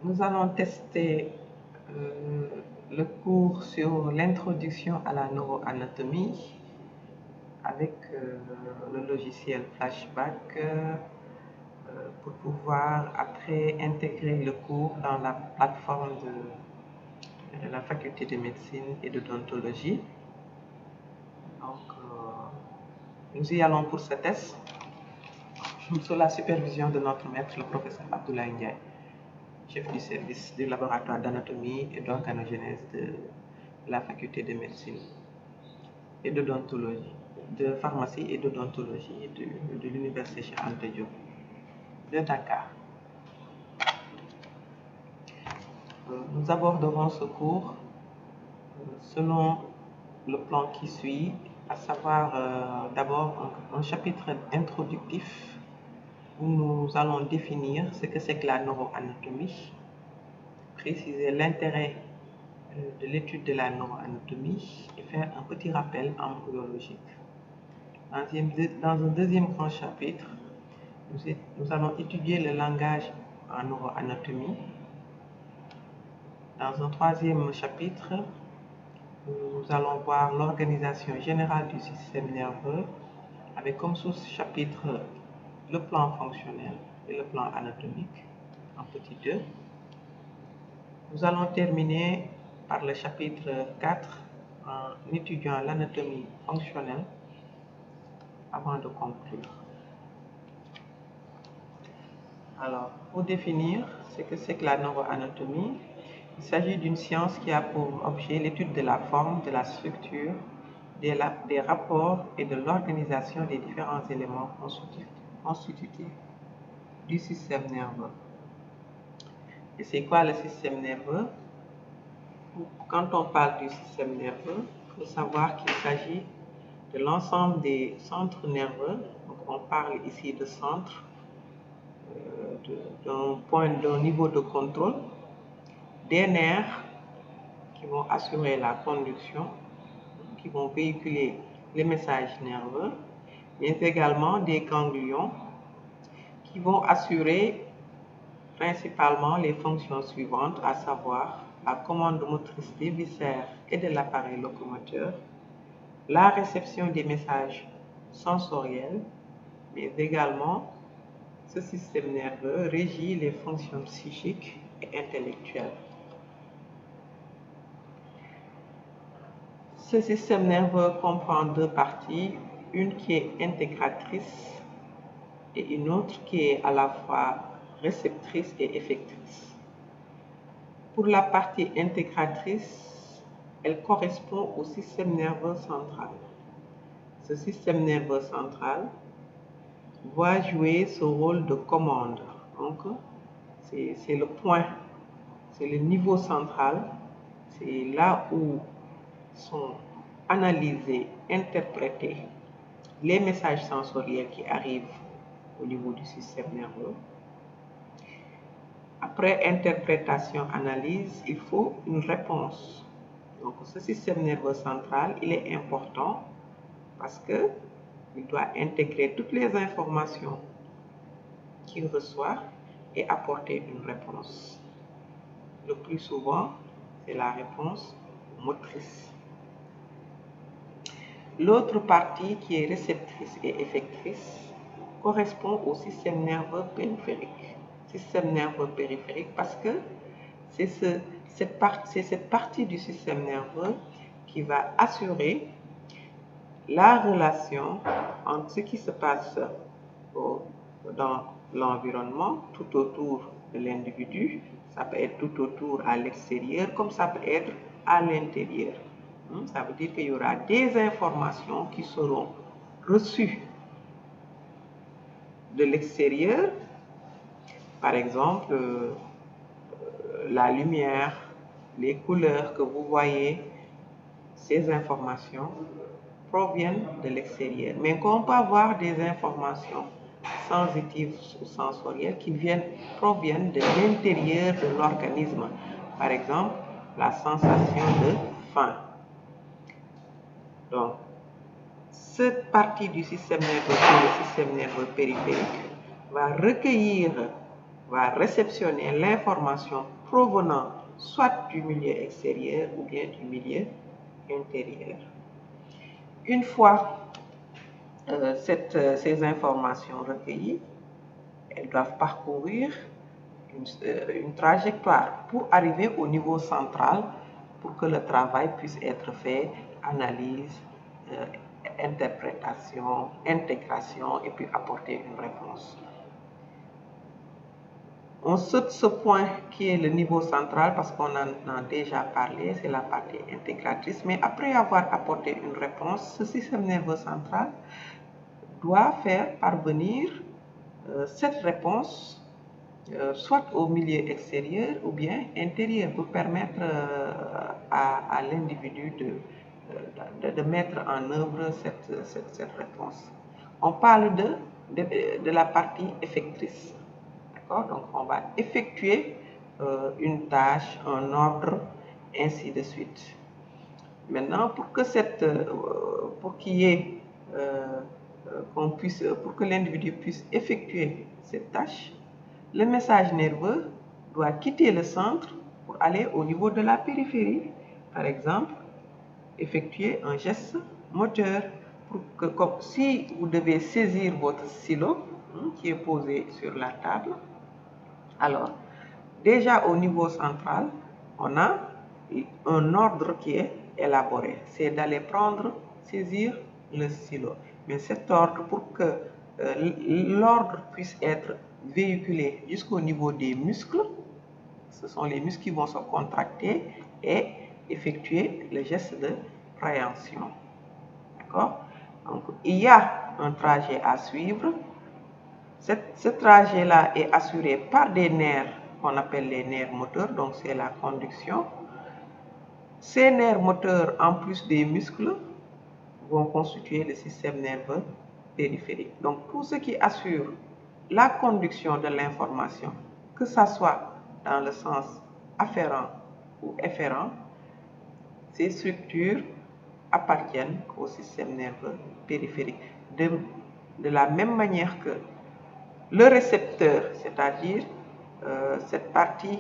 Nous allons tester le cours sur l'introduction à la neuroanatomie avec le logiciel Flashback pour pouvoir après intégrer le cours dans la plateforme de la faculté de médecine et d'odontologie. Donc, nous y allons pour ce test sous la supervision de notre maître, le professeur Abdoulaye Ndiaye, chef du service du laboratoire d'anatomie et d'organogénèse de la faculté de médecine et d'odontologie, de pharmacie et d'odontologie de l'université Cheikh Anta Diop de Dakar. Nous aborderons ce cours selon le plan qui suit, à savoir d'abord un chapitre introductif où nous allons définir ce que c'est que la neuroanatomie, préciser l'intérêt de l'étude de la neuroanatomie et faire un petit rappel embryologique. Dans un deuxième grand chapitre, nous allons étudier le langage en neuroanatomie. Dans un troisième chapitre, nous allons voir l'organisation générale du système nerveux avec comme sous-chapitre le plan fonctionnel et le plan anatomique en petit 2. Nous allons terminer par le chapitre 4 en étudiant l'anatomie fonctionnelle avant de conclure. Alors, pour définir ce que c'est que la neuroanatomie, il s'agit d'une science qui a pour objet l'étude de la forme, de la structure, des rapports et de l'organisation des différents éléments constitutifs du système nerveux. Et c'est quoi le système nerveux? Quand on parle du système nerveux, il faut savoir qu'il s'agit de l'ensemble des centres nerveux. Donc on parle ici de centre, d'un niveau de contrôle, des nerfs qui vont assurer la conduction, qui vont véhiculer les messages nerveux, mais également des ganglions qui vont assurer principalement les fonctions suivantes, à savoir la commande motrice des viscères et de l'appareil locomoteur, la réception des messages sensoriels, mais également ce système nerveux régit les fonctions psychiques et intellectuelles. Ce système nerveux comprend deux parties, une qui est intégratrice et une autre qui est à la fois réceptrice et effectrice. Pour la partie intégratrice, elle correspond au système nerveux central. Ce système nerveux central va jouer ce rôle de commande. Donc, c'est le point, c'est le niveau central, c'est là où sont analysés, interprétés les messages sensoriels qui arrivent au niveau du système nerveux. Après interprétation, analyse, il faut une réponse. Donc, ce système nerveux central, il est important parce qu'il doit intégrer toutes les informations qu'il reçoit et apporter une réponse. Le plus souvent, c'est la réponse motrice. L'autre partie qui est réceptrice et effectrice correspond au système nerveux périphérique. Système nerveux périphérique parce que c'est cette partie du système nerveux qui va assurer la relation entre ce qui se passe dans l'environnement, tout autour de l'individu. Ça peut être tout autour à l'extérieur, comme ça peut être à l'intérieur. Ça veut dire qu'il y aura des informations qui seront reçues de l'extérieur. Par exemple, la lumière, les couleurs que vous voyez, ces informations proviennent de l'extérieur. Mais on peut avoir des informations sensitives ou sensorielles qui proviennent de l'intérieur de l'organisme. Par exemple, la sensation de faim. Donc, cette partie du système nerveux, le système nerveux périphérique, va va réceptionner l'information provenant soit du milieu extérieur ou bien du milieu intérieur. Une fois ces informations recueillies, elles doivent parcourir une trajectoire pour arriver au niveau central pour que le travail puisse être fait, analyse, interprétation, intégration et puis apporter une réponse. On saute ce point qui est le niveau central parce qu'on en a déjà parlé, c'est la partie intégratrice, mais après avoir apporté une réponse, ce système nerveux central doit faire parvenir cette réponse soit au milieu extérieur ou bien intérieur pour permettre à l'individu de mettre en œuvre cette réponse. On parle de la partie effectrice. D'accord? Donc, on va effectuer une tâche, un ordre, ainsi de suite. Maintenant, pour qu'il y ait pour que l'individu puisse effectuer cette tâche, le message nerveux doit quitter le centre pour aller au niveau de la périphérie. Par exemple, effectuer un geste moteur pour que, comme si vous devez saisir votre stylo qui est posé sur la table. Alors, déjà au niveau central, on a un ordre qui est élaboré. C'est d'aller saisir le stylo. Mais cet ordre, pour que l'ordre puisse être véhiculé jusqu'au niveau des muscles, ce sont les muscles qui vont se contracter et effectuer le geste de préhension. D'accord? Donc, il y a un trajet à suivre. Ce trajet-là est assuré par des nerfs qu'on appelle les nerfs moteurs, donc c'est la conduction. Ces nerfs moteurs, en plus des muscles, vont constituer le système nerveux périphérique. Donc tout ce qui assure la conduction de l'information, que ce soit dans le sens afférent ou efférent, ces structures appartiennent au système nerveux périphérique. De la même manière que le récepteur, c'est-à-dire cette partie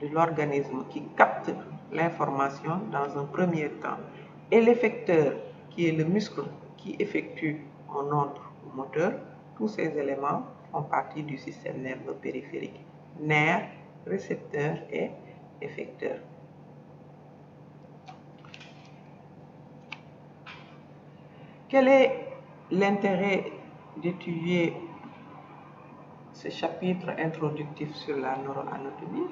de l'organisme qui capte l'information dans un premier temps, et l'effecteur, qui est le muscle qui effectue un ordre moteur, tous ces éléments font partie du système nerveux périphérique. Nerf, récepteur et effecteur. Quel est l'intérêt d'étudier ce chapitre introductif sur la neuroanatomie?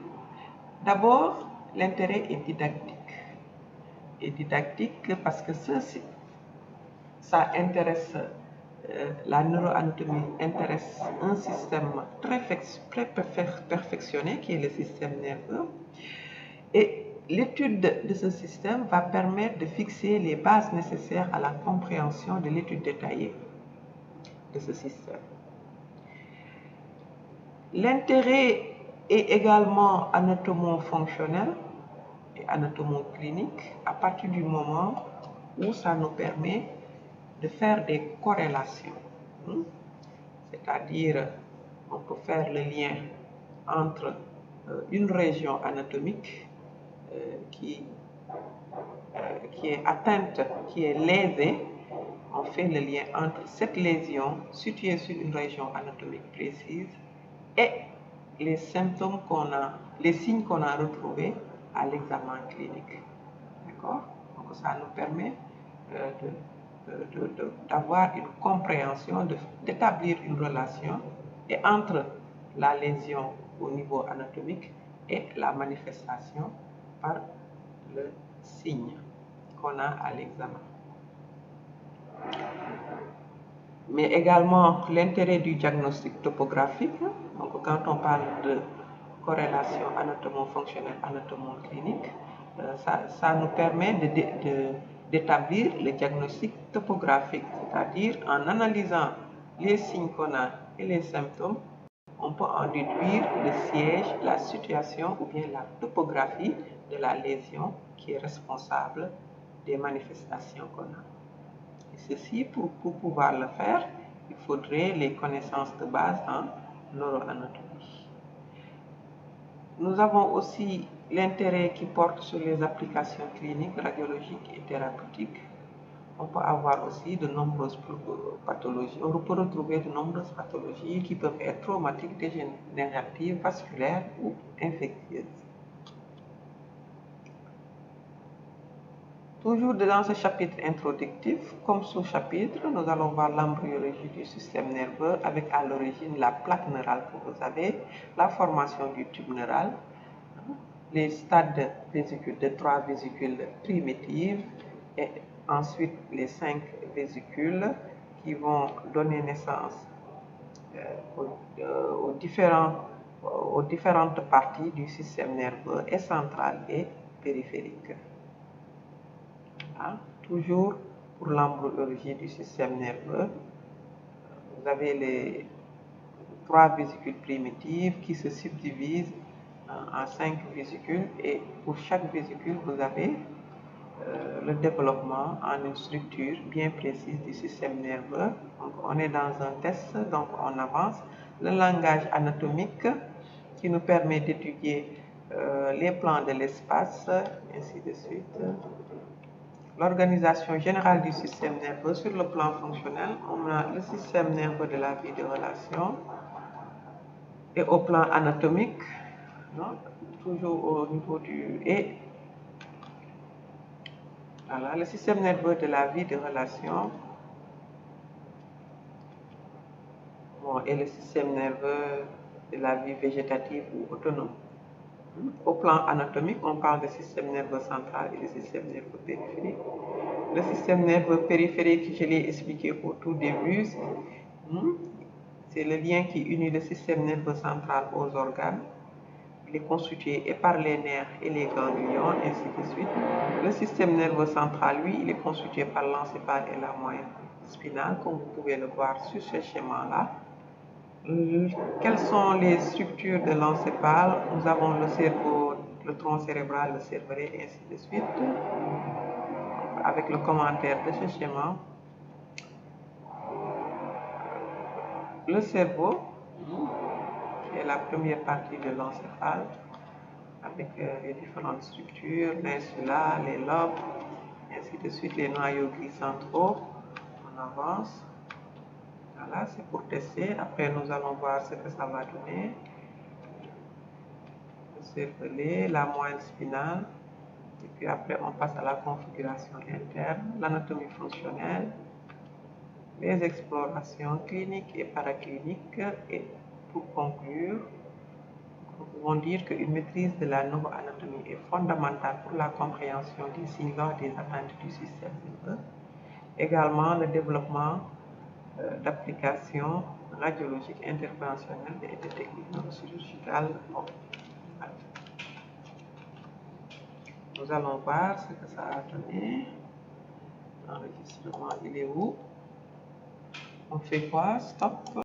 D'abord, l'intérêt est didactique. Et didactique parce que ça intéresse, la neuroanatomie intéresse un système très perfectionné qui est le système nerveux. Et l'étude de ce système va permettre de fixer les bases nécessaires à la compréhension de l'étude détaillée de ce système. L'intérêt est également anatomo-fonctionnel et anatomo-clinique à partir du moment où ça nous permet de faire des corrélations. C'est-à-dire, on peut faire le lien entre une région anatomique qui est atteinte, qui est lésée. On fait le lien entre cette lésion située sur une région anatomique précise et les symptômes les signes qu'on a retrouvés à l'examen clinique. D'accord? Donc ça nous permet d'avoir une compréhension, d'établir une relation entre la lésion au niveau anatomique et la manifestation par le signe qu'on a à l'examen. Mais également l'intérêt du diagnostic topographique. Donc quand on parle de corrélation anatomo-fonctionnelle, anatomo-clinique, ça nous permet d'établir le diagnostic topographique, c'est-à-dire en analysant les signes qu'on a et les symptômes, on peut en déduire le siège, la situation ou bien la topographie de la lésion qui est responsable des manifestations qu'on a. Et ceci, pour pouvoir le faire, il faudrait les connaissances de base en neuroanatomie. Nous avons aussi l'intérêt qui porte sur les applications cliniques, radiologiques et thérapeutiques. On peut avoir aussi de nombreuses pathologies. On peut retrouver de nombreuses pathologies qui peuvent être traumatiques, dégénératives, vasculaires ou infectieuses. Toujours dans ce chapitre introductif, comme sous-chapitre, nous allons voir l'embryologie du système nerveux avec à l'origine la plaque neurale que vous avez, la formation du tube neural, les stades de vésicules, de 3 vésicules primitives et ensuite les 5 vésicules qui vont donner naissance aux différentes parties du système nerveux et central et périphérique. Toujours pour l'embryologie du système nerveux, vous avez les 3 vésicules primitives qui se subdivisent en 5 vésicules et pour chaque vésicule, vous avez le développement en une structure bien précise du système nerveux. Donc, on est dans un test, donc on avance. Le langage anatomique qui nous permet d'étudier les plans de l'espace, ainsi de suite. L'organisation générale du système nerveux sur le plan fonctionnel, on a le système nerveux de la vie de relation et au plan anatomique, non, toujours au niveau du... Et voilà, le système nerveux de la vie de relation et le système nerveux de la vie végétative ou autonome. Au plan anatomique, on parle de système nerveux central et de système nerveux périphérique. Le système nerveux périphérique, je l'ai expliqué au tout début, c'est le lien qui unit le système nerveux central aux organes. Il est constitué et par les nerfs et les ganglions, ainsi de suite. Le système nerveux central, lui, il est constitué par l'encéphale et la moelle spinale, comme vous pouvez le voir sur ce schéma-là. Quelles sont les structures de l'encéphale? Nous avons le cerveau, le tronc cérébral, le cervelet, et ainsi de suite. Avec le commentaire de ce schéma, le cerveau, qui est la première partie de l'encéphale, avec les différentes structures, l'insula, les lobes, ainsi de suite, les noyaux gris centraux. On avance. Voilà, c'est pour tester. Après, nous allons voir ce que ça va donner. Le cervelet, la moelle spinale. Et puis après, on passe à la configuration interne, l'anatomie fonctionnelle, les explorations cliniques et paracliniques. Et pour conclure, nous pouvons dire qu'une maîtrise de la neuroanatomie est fondamentale pour la compréhension des signes lors des atteintes du système nerveux. Également, le développement d'applications radiologiques interventionnelles et de techniques neurochirurgicales. Nous allons voir ce que ça a donné. L'enregistrement, il est où? On fait quoi? Stop.